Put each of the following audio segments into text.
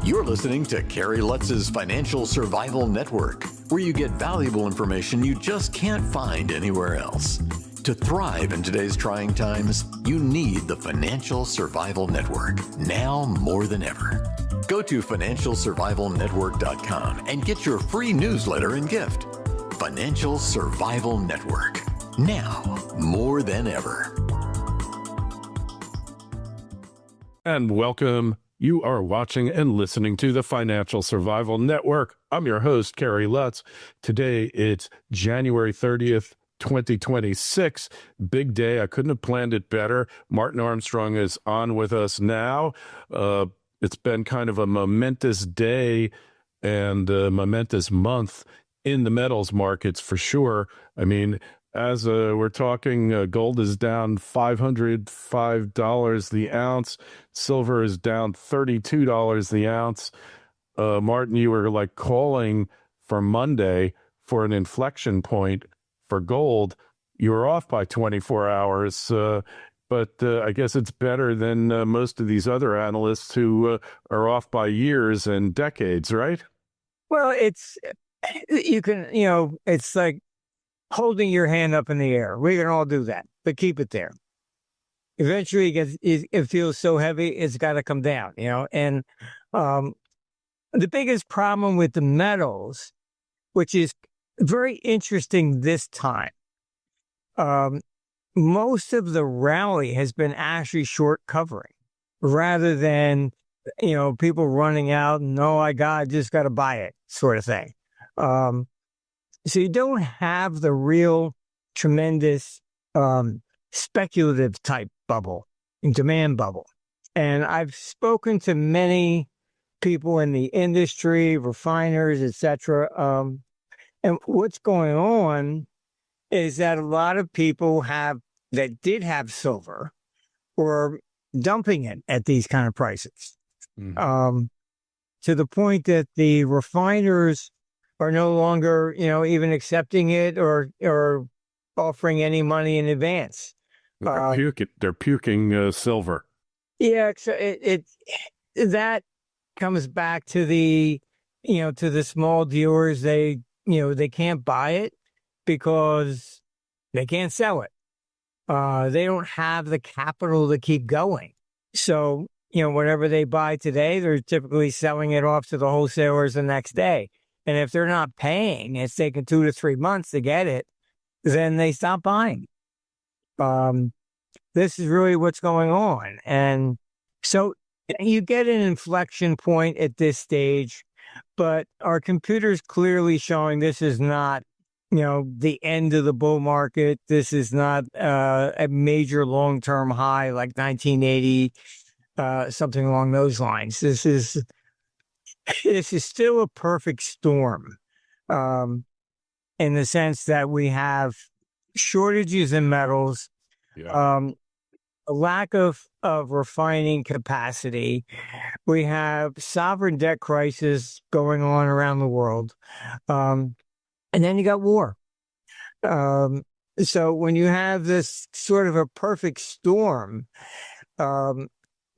You're listening to Kerry Lutz's Financial Survival Network, where you get valuable information you just can't find anywhere else. To thrive in today's trying times, you need the Financial Survival Network, now more than ever. Go to financialsurvivalnetwork.com and get your free newsletter and gift. Financial Survival Network, now more than ever. And welcome. You are watching and listening to the Financial Survival Network. I'm your host, Kerry Lutz. Today, it's January 30th, 2026. Big day. I couldn't have planned it better. Martin Armstrong is on with us now. It's been kind of a momentous day and a momentous month in the metals markets for sure. I mean, as we're talking, gold is down $505 the ounce. Silver is down $32 the ounce. Martin, you were like calling for Monday for an inflection point for gold. You were off by 24 hours, but I guess it's better than most of these other analysts who are off by years and decades, right? Well, it's like holding your hand up in the air. We can all do that, but keep it there. Eventually it feels so heavy, it's got to come down, And the biggest problem with the metals, which is very interesting this time, most of the rally has been actually short covering rather than, people running out and, I just got to buy it sort of thing. So you don't have the real tremendous speculative type bubble, demand bubble. And I've spoken to many people in the industry, refiners, etc. And what's going on is that a lot of people that did have silver were dumping it at these kind of prices. Mm-hmm. To the point that the refiners are no longer, even accepting it or offering any money in advance. They're puking silver. Yeah, so that comes back to the small dealers. They can't buy it because they can't sell it. They don't have the capital to keep going. So, whatever they buy today, they're typically selling it off to the wholesalers the next day. And if they're not paying, it's taking 2 to 3 months to get it, then they stop buying. This is really what's going on. And so you get an inflection point at this stage, but our computer's clearly showing this is not, the end of the bull market. This is not a major long-term high like 1980, something along those lines. This is still a perfect storm, in the sense that we have shortages in metals, a lack of refining capacity. We have sovereign debt crisis going on around the world. And then you got war. So when you have this sort of a perfect storm,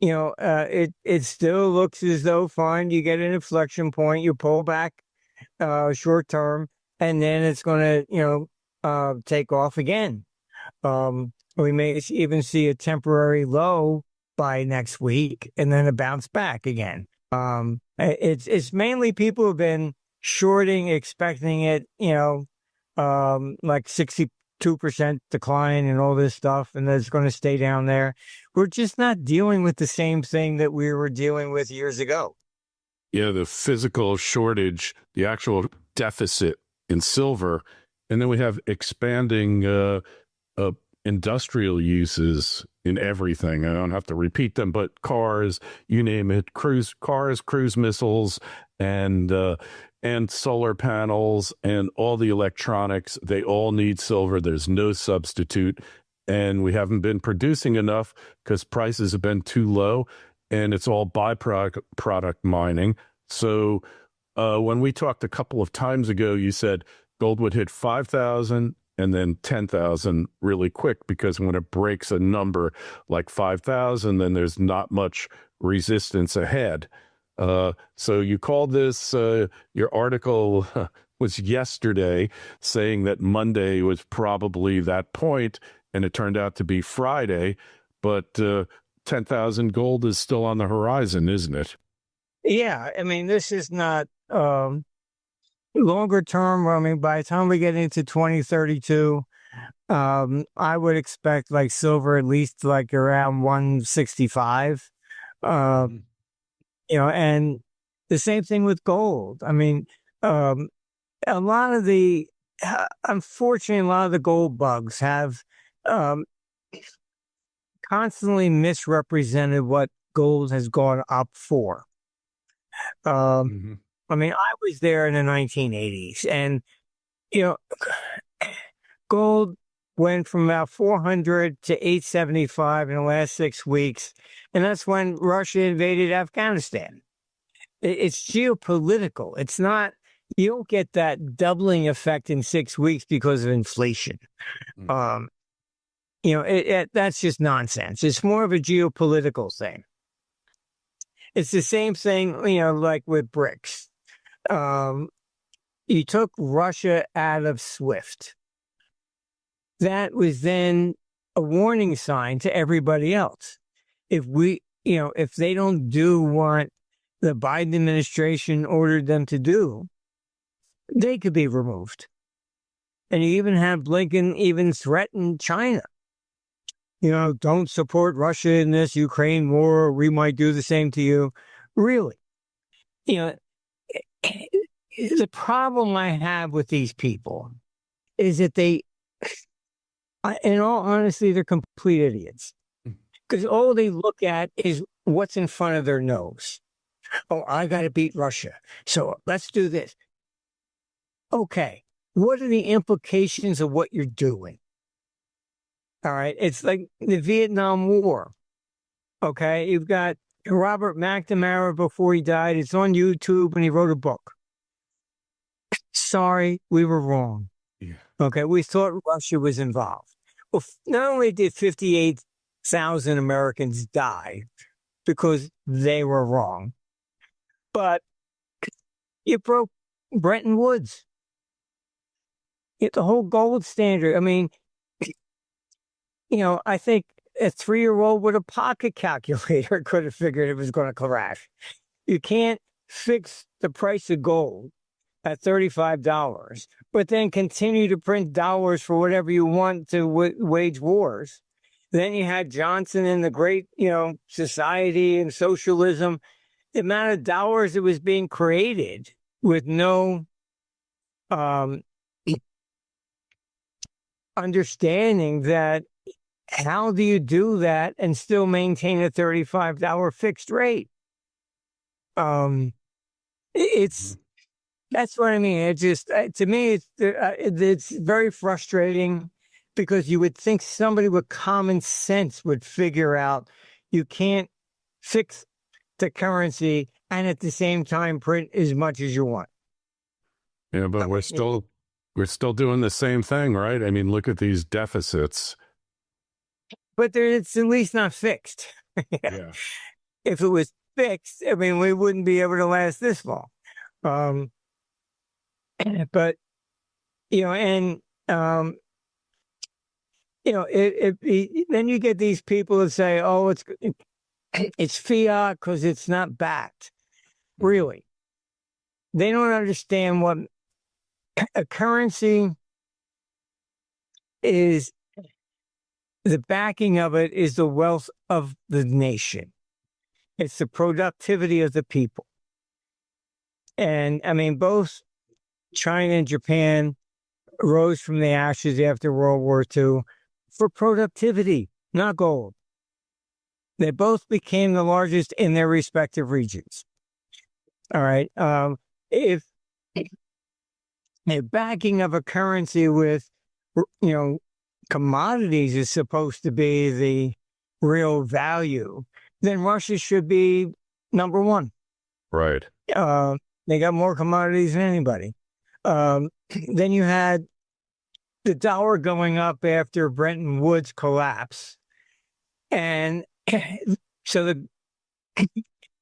it still looks as though fine. You get an inflection point, you pull back short term, and then it's going to, take off again. We may even see a temporary low by next week and then a bounce back again. It's mainly people who've been shorting, expecting it, like 62% decline and all this stuff, and that's going to stay down there. We're just not dealing with the same thing that we were dealing with years ago. Yeah, the physical shortage, the actual deficit in silver, and then we have expanding industrial uses in everything. I don't have to repeat them, but cars, you name it, cruise missiles, and solar panels and all the electronics, they all need silver. There's no substitute. And we haven't been producing enough because prices have been too low, and it's all byproduct mining. So when we talked a couple of times ago, you said gold would hit 5,000 and then 10,000 really quick, because when it breaks a number like 5,000, then there's not much resistance ahead. So you called this, your article was yesterday saying that Monday was probably that point, and it turned out to be Friday, but 10,000 gold is still on the horizon, isn't it? Yeah, I mean, this is not longer term. I mean, by the time we get into 2032, I would expect like silver at least like around 165. And the same thing with gold. I mean, a lot of the, unfortunately, a lot of the gold bugs have constantly misrepresented what gold has gone up for. I mean, I was there in the 1980s, and gold went from about 400 to 875 in the last 6 weeks, and that's when Russia invaded Afghanistan. It's geopolitical. It's not. You don't get that doubling effect in 6 weeks because of inflation. That's just nonsense. It's more of a geopolitical thing. It's the same thing, like with BRICS. You took Russia out of SWIFT. That was then a warning sign to everybody else. If they don't do what the Biden administration ordered them to do, they could be removed. And you even have Blinken even threaten China. Don't support Russia in this Ukraine war, or we might do the same to you. Really. The problem I have with these people is that they, in all honesty, they're complete idiots. Because all they look at is what's in front of their nose. Oh, I got to beat Russia. So let's do this. Okay. What are the implications of what you're doing? All right. It's like the Vietnam War. Okay. You've got Robert McNamara before he died. It's on YouTube, and he wrote a book. Sorry, we were wrong. Yeah. Okay. We thought Russia was involved. Well, not only did 58,000 Americans die because they were wrong, but you broke Bretton Woods. The whole gold standard. I mean, I think a 3-year-old with a pocket calculator could have figured it was going to crash. You can't fix the price of gold at $35, but then continue to print dollars for whatever you want to wage wars. Then you had Johnson and the great, society and socialism. The amount of dollars that was being created with no understanding that how do you do that and still maintain a $35 fixed rate? That's what I mean. It just, to me, it's very frustrating because you would think somebody with common sense would figure out you can't fix the currency and at the same time print as much as you want. Yeah, but we're still doing the same thing, right? I mean, look at these deficits. But it's at least not fixed. Yeah. If it was fixed, I mean, we wouldn't be able to last this long. But then you get these people that say, "Oh, it's fiat because it's not backed." Really, they don't understand what a currency is. The backing of it is the wealth of the nation. It's the productivity of the people. And I mean, both China and Japan rose from the ashes after World War II for productivity, not gold. They both became the largest in their respective regions. All right. If the backing of a currency with, commodities is supposed to be the real value, then Russia should be number one. Right. They got more commodities than anybody. Then you had the dollar going up after Bretton Woods collapse. And so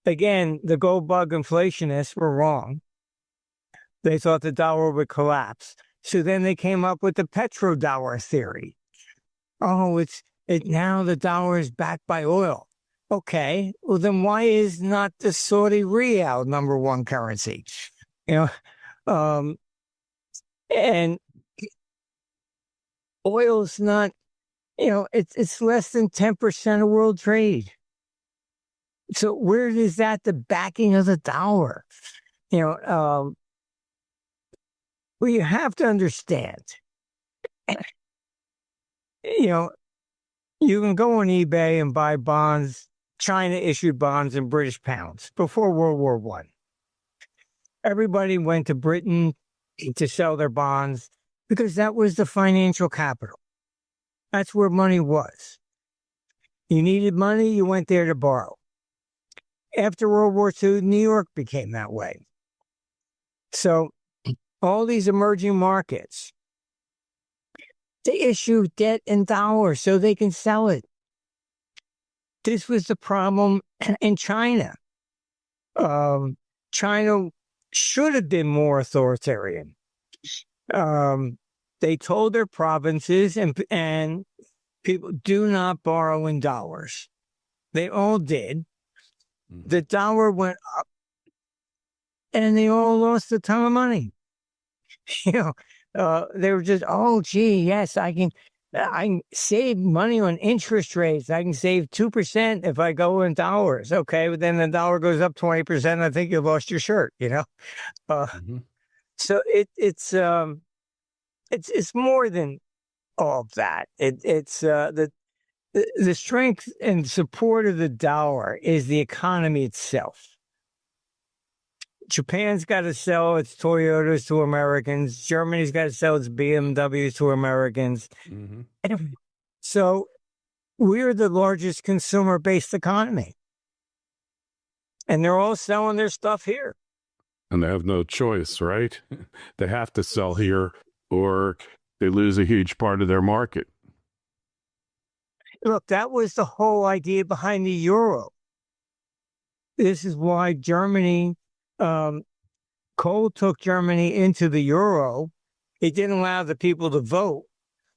again, the gold bug inflationists were wrong. They thought the dollar would collapse. So then they came up with the petrodollar theory. Oh, now the dollar is backed by oil. Okay, well then why is not the Saudi riyal number one currency? And oil's not, it's less than 10% of world trade. So where is that the backing of the dollar? Well, you have to understand, you can go on eBay and buy bonds, China issued bonds in British pounds before World War I. Everybody went to Britain to sell their bonds because that was the financial capital. That's where money was. You needed money, you went there to borrow. After World War II, New York became that way. So all these emerging markets, they issue debt in dollars so they can sell it. This was the problem in China. China should have been more authoritarian. They told their provinces and people, do not borrow in dollars. They all did. The dollar went up, and they all lost a ton of money. They were just, oh, gee, yes, I can save money on interest rates. I can save 2% if I go in dollars. Okay, but then the dollar goes up 20%. I think you lost your shirt. So it's more than all of that. It's the strength and support of the dollar is the economy itself. Japan's got to sell its Toyotas to Americans. Germany's got to sell its BMWs to Americans. So we're the largest consumer-based economy. And they're all selling their stuff here. And they have no choice, right? They have to sell here or they lose a huge part of their market. Look, that was the whole idea behind the euro. This is why Germany, Kohl took Germany into the euro. It didn't allow the people to vote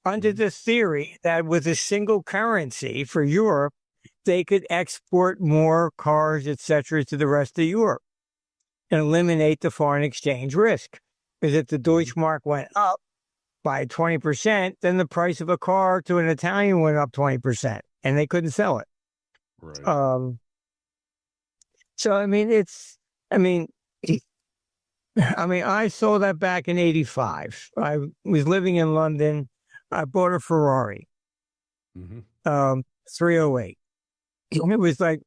under the theory that with a single currency for Europe, they could export more cars, etc., to the rest of Europe and eliminate the foreign exchange risk. Because if the Deutschmark went up by 20%, then the price of a car to an Italian went up 20%, and they couldn't sell it. Right. So, I saw that back in 85. I was living in London. I bought a Ferrari, 308. It was a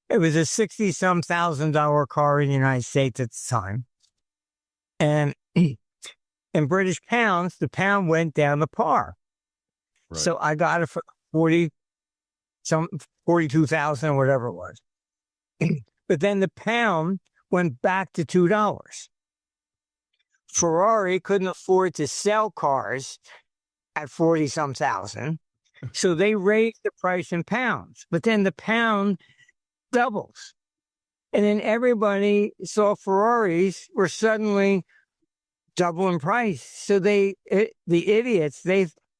$60-some thousand car in the United States at the time. And in British pounds, the pound went down to par. Right. So I got it for 42,000 or whatever it was. But then the pound went back to $2. Ferrari couldn't afford to sell cars at 40-some thousand. So they raised the price in pounds. But then the pound doubles. And then everybody saw Ferraris were suddenly double in price. So the idiots,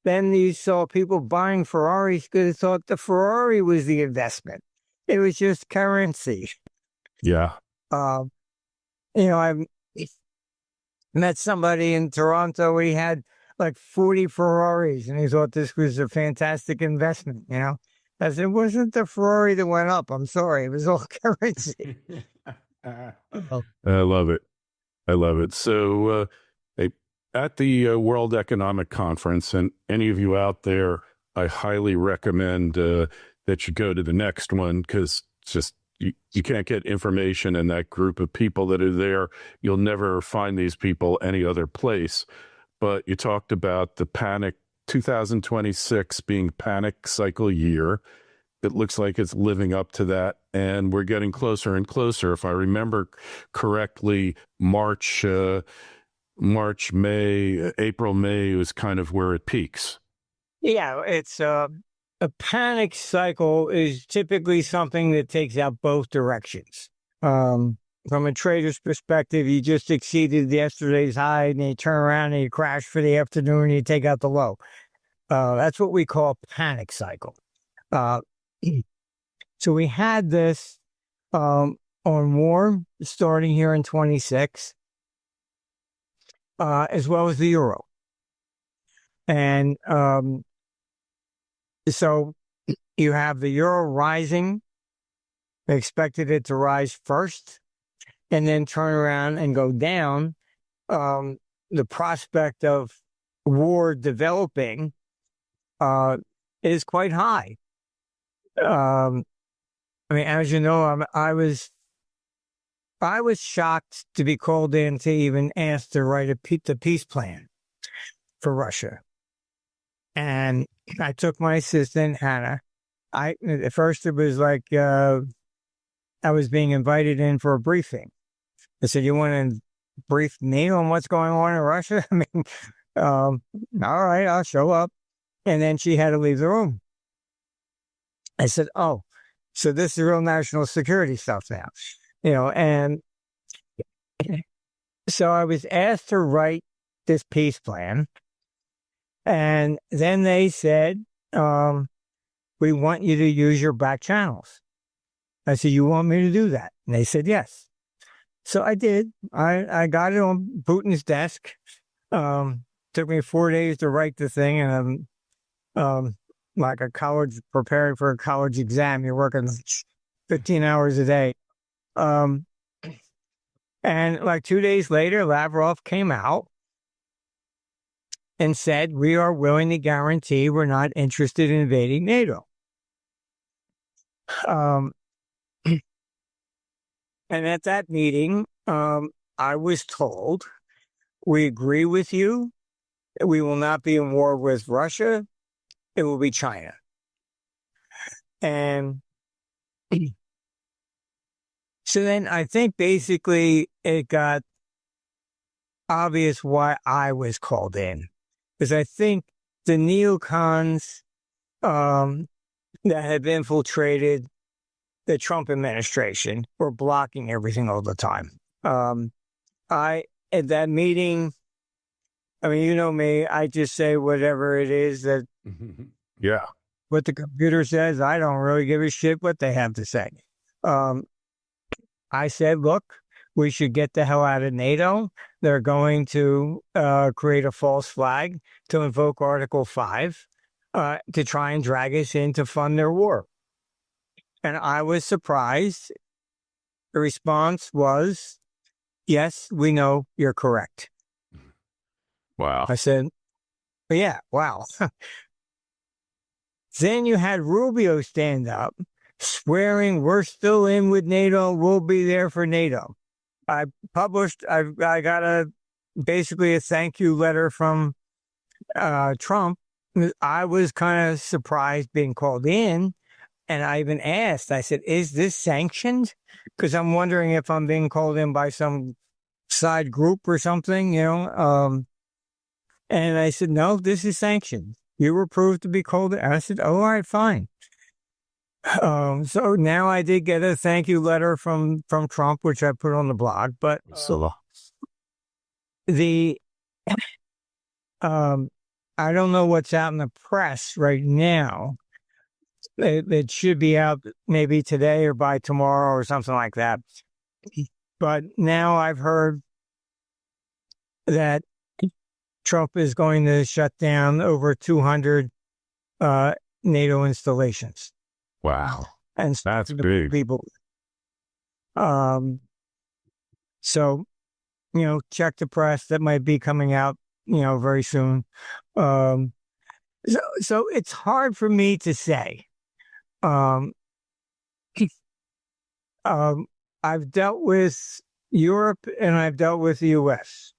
then you saw people buying Ferraris because they thought the Ferrari was the investment. It was just currency. Yeah. I met somebody in Toronto. He had like 40 Ferraris, and he thought this was a fantastic investment. I said, it wasn't the Ferrari that went up. I'm sorry. It was all currency. I love it. I love it. So at the World Economic Conference, and any of you out there, I highly recommend that you go to the next one, because it's just you can't get information in that group of people that are there. You'll never find these people any other place. But you talked about the panic, 2026 being panic cycle year. It looks like it's living up to that, and we're getting closer and closer. If I remember correctly, March, May, April, May was kind of where it peaks. Yeah, it's a panic cycle is typically something that takes out both directions. From a trader's perspective, you just exceeded yesterday's high and you turn around and you crash for the afternoon and you take out the low. That's what we call panic cycle. So we had this on war starting here in 26, as well as the euro. And so you have the euro rising. They expected it to rise first and then turn around and go down. The prospect of war developing is quite high. I mean, as you know, I was shocked to be called in to even ask to write the peace plan for Russia. And I took my assistant, Hannah. At first it was like I was being invited in for a briefing. I said, "You want to brief me on what's going on in Russia?" I mean, all right, I'll show up. And then she had to leave the room. I said, "Oh, so this is real national security stuff now." And so I was asked to write this peace plan. And then they said, "We want you to use your back channels." I said, "You want me to do that?" And they said, "Yes." So I did. I got it on Putin's desk. Took me 4 days to write the thing. And like a college, preparing for a college exam, you're working 15 hours a day. And like 2 days later, Lavrov came out and said, "We are willing to guarantee we're not interested in invading NATO." And at that meeting, I was told, "We agree with you. We will not be in war with Russia. It will be China." And so then I think basically it got obvious why I was called in. Because I think the neocons that have infiltrated the Trump administration were blocking everything all the time. At that meeting, I mean, you know me, I just say whatever it is that Yeah. what the computer says. I don't really give a shit what they have to say. I said, "Look, we should get the hell out of NATO. They're going to create a false flag to invoke Article 5 to try and drag us in to fund their war." And I was surprised. The response was, "Yes, we know you're correct." Wow. I said, "Yeah, wow." Then you had Rubio stand up, swearing we're still in with NATO, we'll be there for NATO. I got basically a thank you letter from Trump. I was kind of surprised being called in. And I even asked, I said, "Is this sanctioned?" Because I'm wondering if I'm being called in by some side group or something, And I said, "No, this is sanctioned. You were approved to be called in." I said, "Oh, all right, fine." So now I did get a thank you letter from Trump, which I put on the blog. But I don't know what's out in the press right now. It should be out maybe today or by tomorrow or something like that. But now I've heard that Trump is going to shut down over 200 NATO installations. Wow. And that's big. People. So, check the press. That might be coming out, very soon. So it's hard for me to say. I've dealt with Europe and I've dealt with the U.S.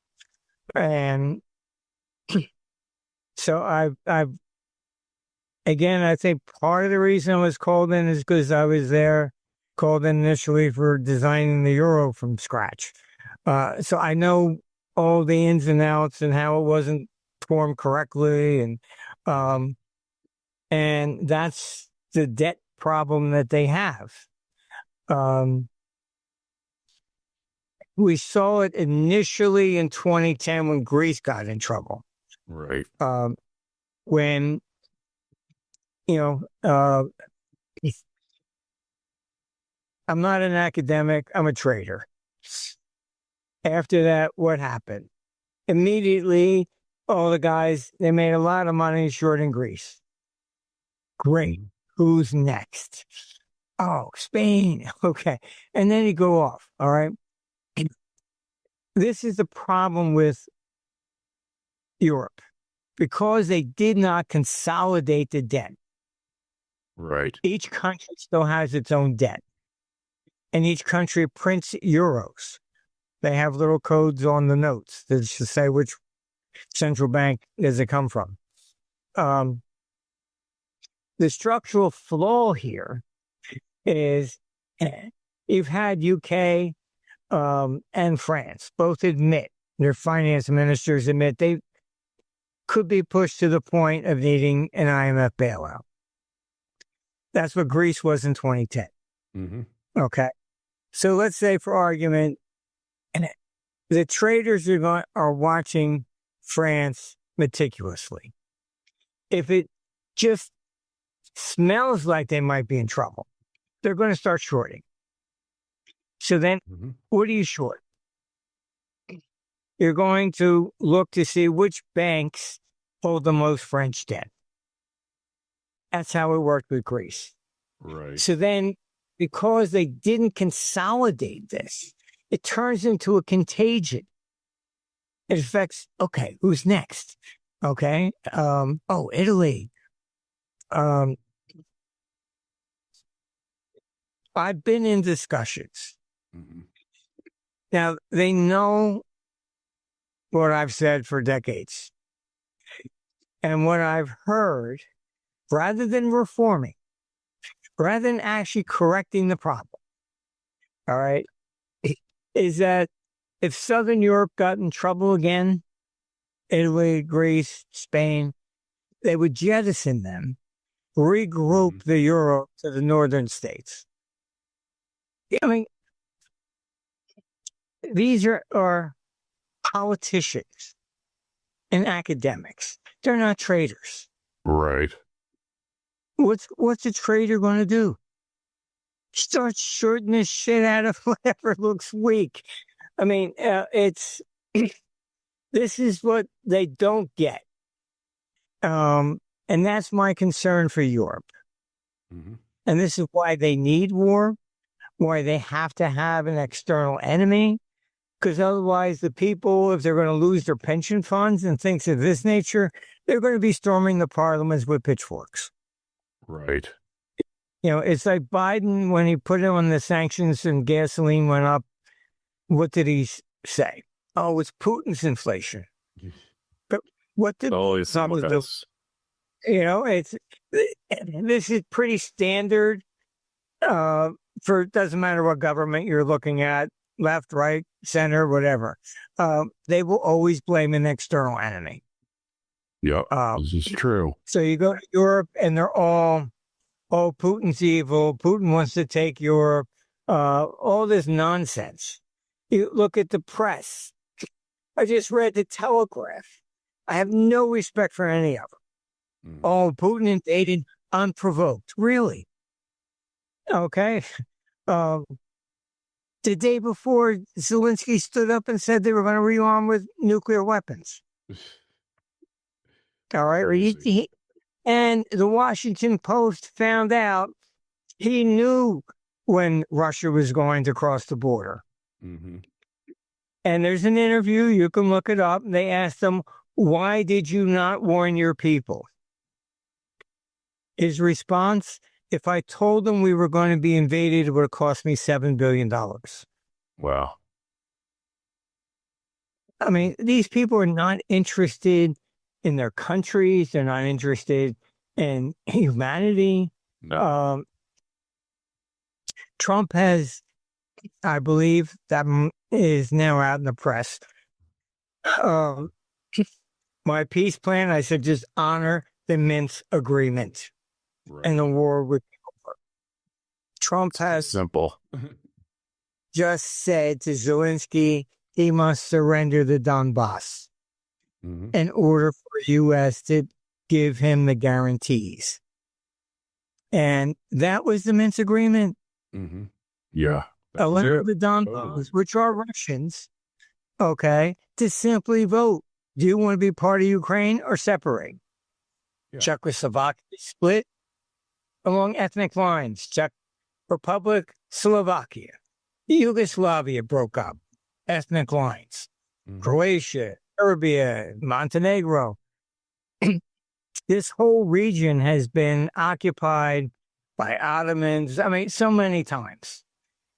And so I've again, I think part of the reason I was called in is because I was called in initially for designing the euro from scratch. So I know all the ins and outs and how it wasn't formed correctly. And And that's the debt problem that they have. We saw it initially in 2010 when Greece got in trouble. Right. When, I'm not an academic, I'm a trader. After that, what happened? Immediately, all the guys, they made a lot of money short in Greece. Great. Who's next? Oh, Spain. Okay. And then you go off. All right. This is the problem with Europe because they did not consolidate the debt. Right. Each country still has its own debt, and each country prints euros. They have little codes on the notes that should say which central bank does it come from. The structural flaw here is you've had UK and France both admit, their finance ministers admit they could be pushed to the point of needing an IMF bailout. That's what Greece was in 2010. Mm-hmm. Okay. So let's say for argument, the traders are watching France meticulously. If it just smells like they might be in trouble, they're going to start shorting. So then what are you short? You're going to look to see which banks hold the most French debt. That's how it worked with Greece. Right. So then, because they didn't consolidate this, it turns into a contagion. It affects, okay, who's next? Okay. Italy. I've been in discussions. Mm-hmm. Now, they know what I've said for decades. And what I've heard, rather than reforming, rather than actually correcting the problem, all right, is that if Southern Europe got in trouble again, Italy, Greece, Spain, they would jettison them, regroup the euro to the northern states. I mean, these are politicians and academics. They're not traders. Right. What's a trader going to do? Start shorting this shit out of whatever looks weak. I mean, this is what they don't get. And that's my concern for Europe. Mm-hmm. And this is why they need war, why they have to have an external enemy, because otherwise the people, if they're going to lose their pension funds and things of this nature, they're going to be storming the parliaments with pitchforks. Right. It's like Biden, when he put on the sanctions and gasoline went up, what did he say? Oh, it's Putin's inflation. But what did some of this? This is pretty standard for, it doesn't matter what government you're looking at, left, right, center, whatever. They will always blame an external enemy. Yeah, this is true. So you go to Europe and they're all, oh, Putin's evil. Putin wants to take Europe. All this nonsense. You look at the press. I just read the Telegraph. I have no respect for any of them. Oh, Putin invaded unprovoked. Really? Okay. The day before, Zelensky stood up and said they were going to rearm with nuclear weapons. All right. And the Washington Post found out he knew when Russia was going to cross the border. Mm-hmm. And there's an interview, you can look it up. They asked him, why did you not warn your people? His response, if I told them we were going to be invaded, it would have cost me $7 billion. Wow. I mean, these people are not interested in their countries. They're not interested in humanity. No. Trump has, I believe, that is now out in the press. My peace plan, I said, just honor the Minsk agreement. and the war would be over. Trump has Simple. just said to Zelensky he must surrender the Donbass in order for U.S. to give him the guarantees. And that was the Minsk agreement. Yeah. Allow the Donbass, which are Russians, okay, to simply vote. Do you want to be part of Ukraine or separate? Yeah. Czechoslovakia split along ethnic lines. Czech Republic, Slovakia. Yugoslavia broke up, ethnic lines. Croatia, Serbia, Montenegro. This whole region has been occupied by Ottomans, I mean, so many times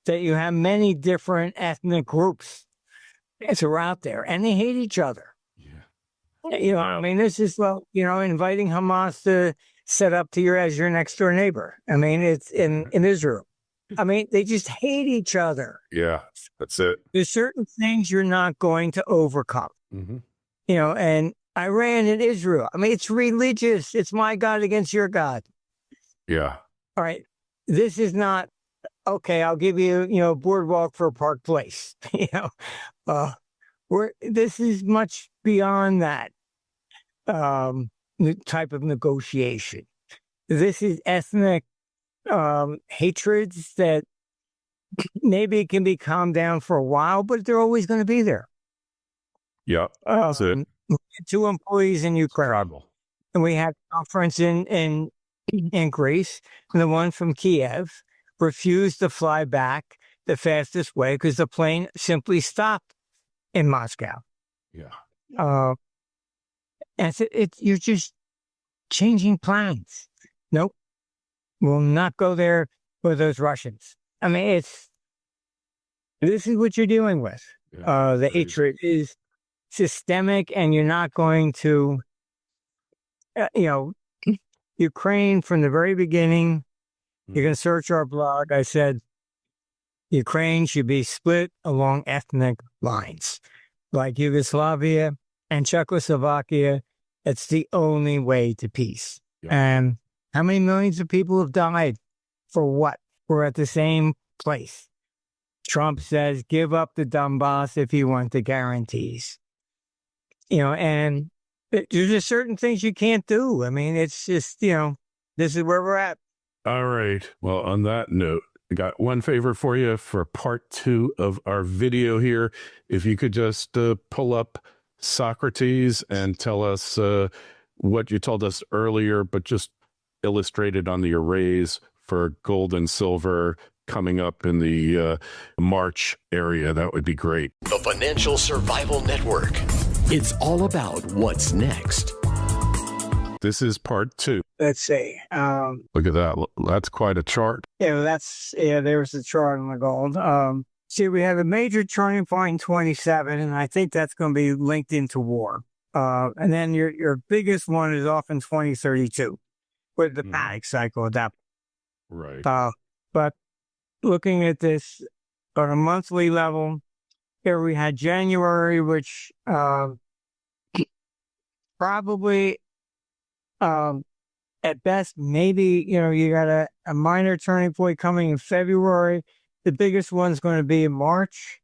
that you have many different ethnic groups that are out there, and they hate each other. You know, I mean, this is, well, you know, inviting Hamas to set up to as your next door neighbor. I mean, it's in Israel. I mean, they just hate each other. Yeah, that's it. There's certain things you're not going to overcome. You know, and Iran and Israel, I mean, it's religious. It's my God against your God. Yeah. All right. This is not, okay, I'll give you, you know, boardwalk for Park Place. You know, this is much beyond that type of negotiation. This is ethnic hatreds that maybe can be calmed down for a while, but they're always going to be there. Yeah, that's it. 2 employees in Ukraine, and we had a conference in Greece, and the one from Kiev refused to fly back the fastest way because the plane simply stopped in Moscow. Yeah. And so you're just changing plans. Nope. We'll not go there with those Russians. I mean, this is what you're dealing with. Yeah, the hatred is systemic, and you're not going to, you know, Ukraine from the very beginning. You can search our blog. I said Ukraine should be split along ethnic lines, like Yugoslavia and Czechoslovakia. It's the only way to peace. Yeah. And how many millions of people have died for what? We're at the same place. Trump says, give up the Donbass if you want the guarantees. You know, and there's just certain things you can't do. I mean, it's just, you know, this is where we're at. All right. Well, on that note, I got one favor for you for part 2 of our video here. If you could just pull up Socrates and tell us what you told us earlier, but just illustrated on the arrays for gold and silver coming up in the March area. That would be great. The Financial Survival Network. It's all about what's next. This is part 2. Let's see. Look at that. That's quite a chart. Yeah, there's the chart on the gold. See, we have a major turning point in 27, and I think that's going to be linked into war. And then your biggest one is off in 2032 with the panic cycle at that point. Right. But looking at this on a monthly level, here we had January, which probably at best, maybe, you know, you got a minor turning point coming in February. The biggest one's going to be in March.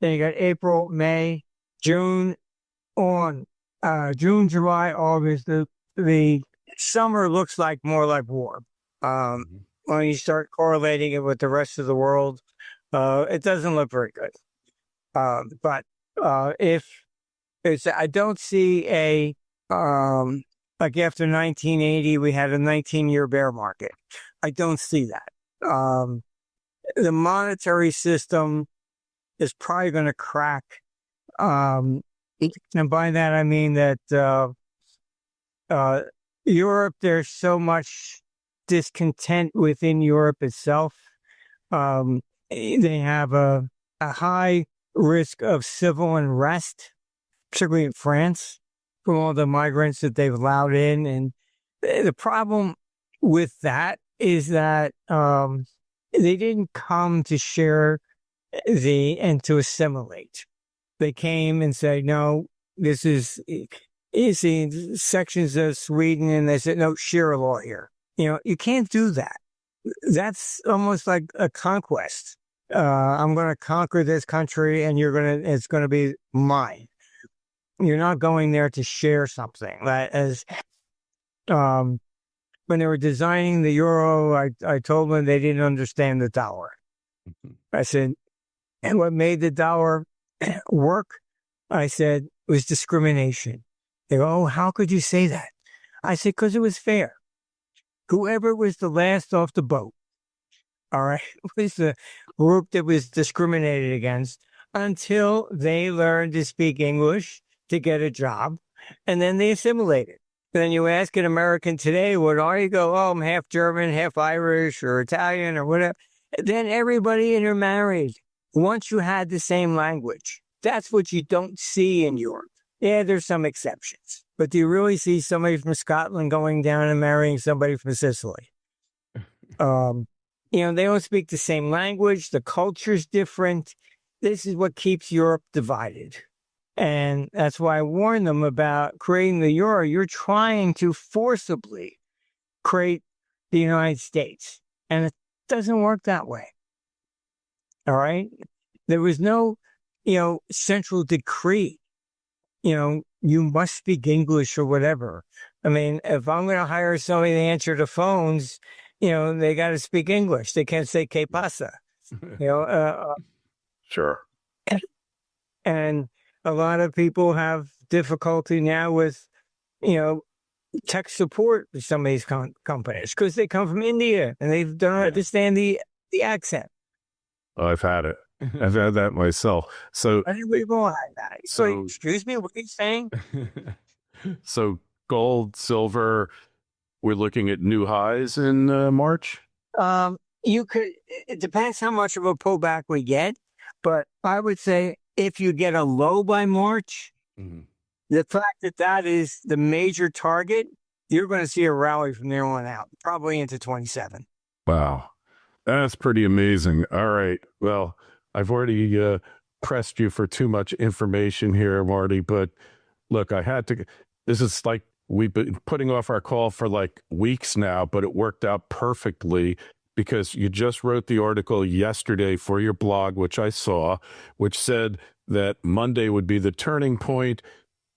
Then you got April, May, June, on June, July, August. The summer looks like more like war. When you start correlating it with the rest of the world, it doesn't look very good. But if it's, I don't see a like after 1980, we had a 19-year bear market. I don't see that. The monetary system is probably going to crack. And by that, I mean that Europe, there's so much discontent within Europe itself. They have a high risk of civil unrest, particularly in France, from all the migrants that they've allowed in. And the problem with that is that they didn't come to share and to assimilate. They came and said, no, this is sections of Sweden, and they said, no, share a law here. You can't do that. That's almost like a conquest. I'm going to conquer this country and it's going to be mine. You're not going there to share something. When they were designing the euro, I told them they didn't understand the dollar. I said, and what made the dollar work, I said, was discrimination. They go, oh, how could you say that? I said, because it was fair. Whoever was the last off the boat, all right, was the group that was discriminated against until they learned to speak English to get a job, and then they assimilated. Then you ask an American today, what are you? Go, oh, I'm half German, half Irish, or Italian, or whatever. Then everybody intermarried once you had the same language. That's what you don't see in Europe. Yeah, there's some exceptions. But do you really see somebody from Scotland going down and marrying somebody from Sicily? They don't speak the same language. The culture's different. This is what keeps Europe divided. And that's why I warn them about creating the euro. You're trying to forcibly create the United States. And it doesn't work that way. All right? There was no, central decree. You must speak English or whatever. I mean, if I'm going to hire somebody to answer the phones, they got to speak English. They can't say "que pasa," Sure. And a lot of people have difficulty now with, tech support with some of these companies because they come from India and they don't understand the accent. I've had it. I've had that myself. So we've all had that. So, excuse me, what are you saying? So gold, silver, we're looking at new highs in March? It depends how much of a pullback we get, but I would say if you get a low by March, the fact that is the major target, you're going to see a rally from there on out, probably into 27. Wow. That's pretty amazing. All right. Well, I've already pressed you for too much information here, Marty, but look, this is like we've been putting off our call for like weeks now, but it worked out perfectly because you just wrote the article yesterday for your blog, which I saw, which said that Monday would be the turning point.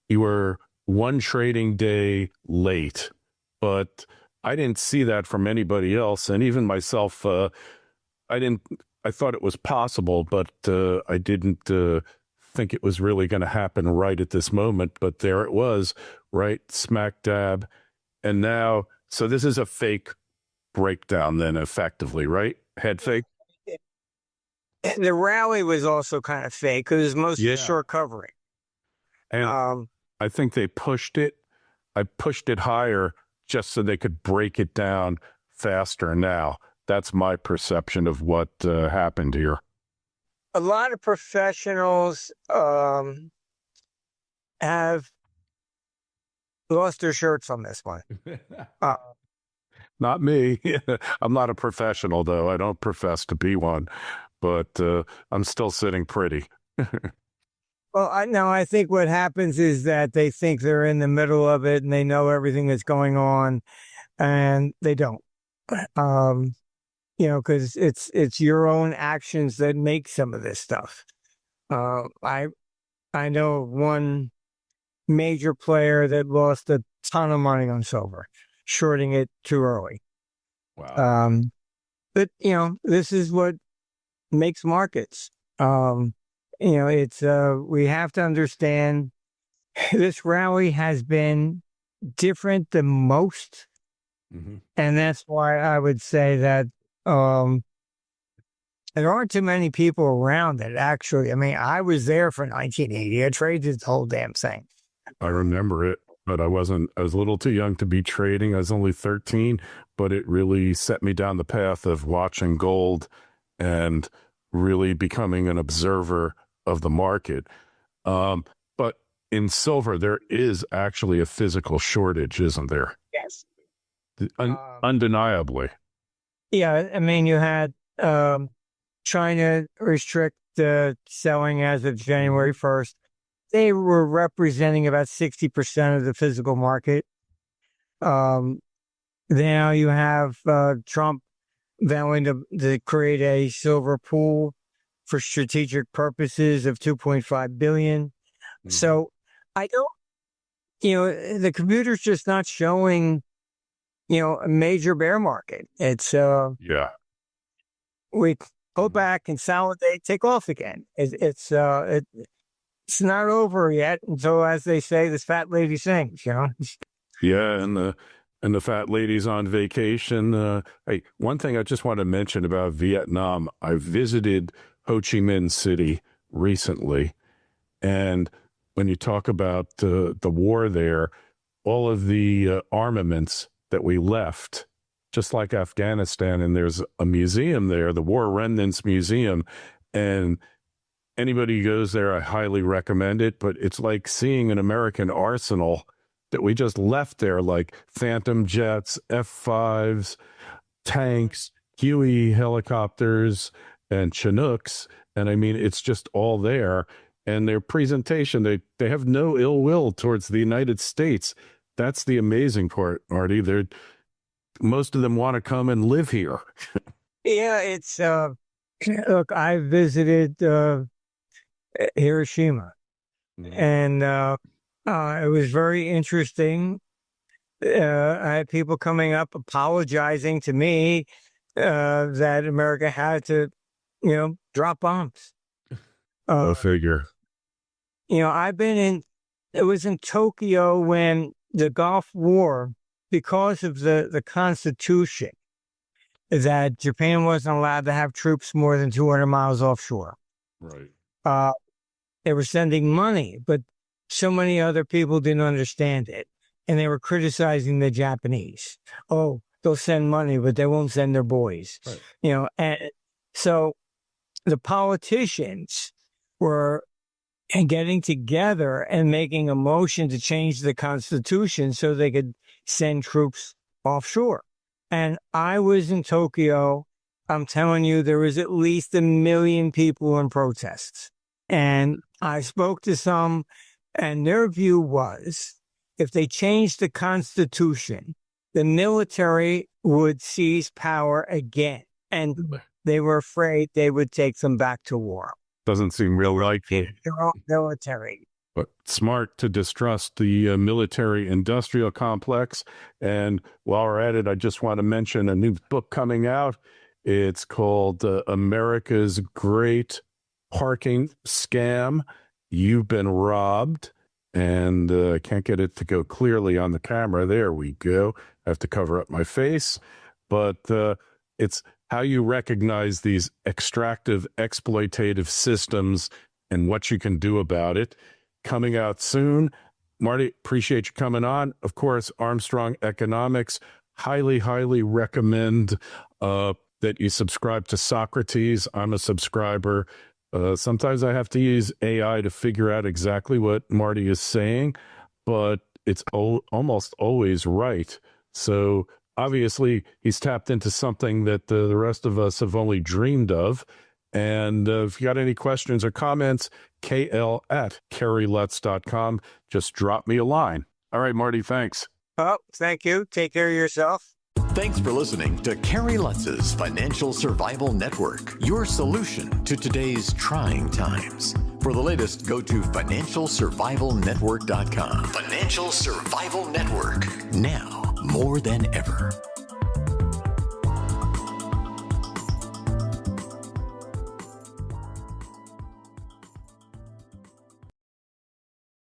You were one trading day late, but I didn't see that from anybody else. And even myself, I thought it was possible, but I didn't think it was really going to happen right at this moment. But there it was, right smack dab. And now, so this is a fake breakdown then, effectively, right? Head fake? The rally was also kind of fake because it was mostly short covering. And I think they pushed it. I pushed it higher just so they could break it down faster now. That's my perception of what happened here. A lot of professionals have lost their shirts on this one. Not me. I'm not a professional, though. I don't profess to be one, but I'm still sitting pretty. Well, I think what happens is that they think they're in the middle of it and they know everything that's going on, and they don't. Because it's your own actions that make some of this stuff. I know one major player that lost a ton of money on silver, shorting it too early. Wow. But this is what makes markets. It's we have to understand this rally has been different than most, and that's why I would say that. There aren't too many people around that actually. I mean, I was there for 1980. I traded the whole damn thing. I remember it, but I was a little too young to be trading. I was only 13, but it really set me down the path of watching gold and really becoming an observer of the market. But in silver, there is actually a physical shortage, isn't there? Yes. Undeniably. Yeah, I mean, you had China restrict selling as of January 1st. They were representing about 60% of the physical market. Now you have Trump vowing to create a silver pool for strategic purposes of $2.5 billion. Mm-hmm. So I don't, the computer's just not showing, a major bear market. It's, we pull back, consolidate, take off again. It's not over yet. So as they say, this fat lady sings, Yeah. And the fat lady's on vacation. Hey, one thing I just want to mention about Vietnam, I visited Ho Chi Minh City recently. And when you talk about the war there, all of the armaments that we left, just like Afghanistan, and there's a museum there, the War Remnants Museum, and anybody who goes there, I highly recommend it, but it's like seeing an American arsenal that we just left there, like Phantom jets, F-5s, tanks, Huey helicopters, and Chinooks. And I mean, it's just all there. And their presentation, they have no ill will towards the United States. That's the amazing part, Marty. Most of them want to come and live here. Yeah, it's look, I visited Hiroshima, and it was very interesting. I had people coming up apologizing to me that America had to, drop bombs. Go figure. It was in Tokyo when the Gulf War, because of the Constitution, that Japan wasn't allowed to have troops more than 200 miles offshore. Right. They were sending money, but so many other people didn't understand it. And they were criticizing the Japanese. Oh, they'll send money, but they won't send their boys. Right. And so the politicians were getting together and making a motion to change the Constitution so they could send troops offshore. And I was in Tokyo. I'm telling you, there was at least 1 million people in protests. And I spoke to some, and their view was, if they changed the Constitution, the military would seize power again. And they were afraid they would take them back to war. Doesn't seem real likely. They're all military. But smart to distrust the military-industrial complex. And while we're at it, I just want to mention a new book coming out. It's called America's Great Parking Scam. You've Been Robbed. And I can't get it to go clearly on the camera. There we go. I have to cover up my face. But it's how you recognize these extractive, exploitative systems and what you can do about it. Coming out soon. Marty, appreciate you coming on. Of course, Armstrong Economics. Highly, highly recommend that you subscribe to Socrates. I'm a subscriber. Sometimes I have to use AI to figure out exactly what Marty is saying, but it's almost always right. So obviously, he's tapped into something that the rest of us have only dreamed of. And if you got any questions or comments, kl@kerrylutz.com. Just drop me a line. All right, Marty, thanks. Oh, thank you. Take care of yourself. Thanks for listening to Kerry Lutz's Financial Survival Network, your solution to today's trying times. For the latest, go to financialsurvivalnetwork.com. Financial Survival Network, now more than ever.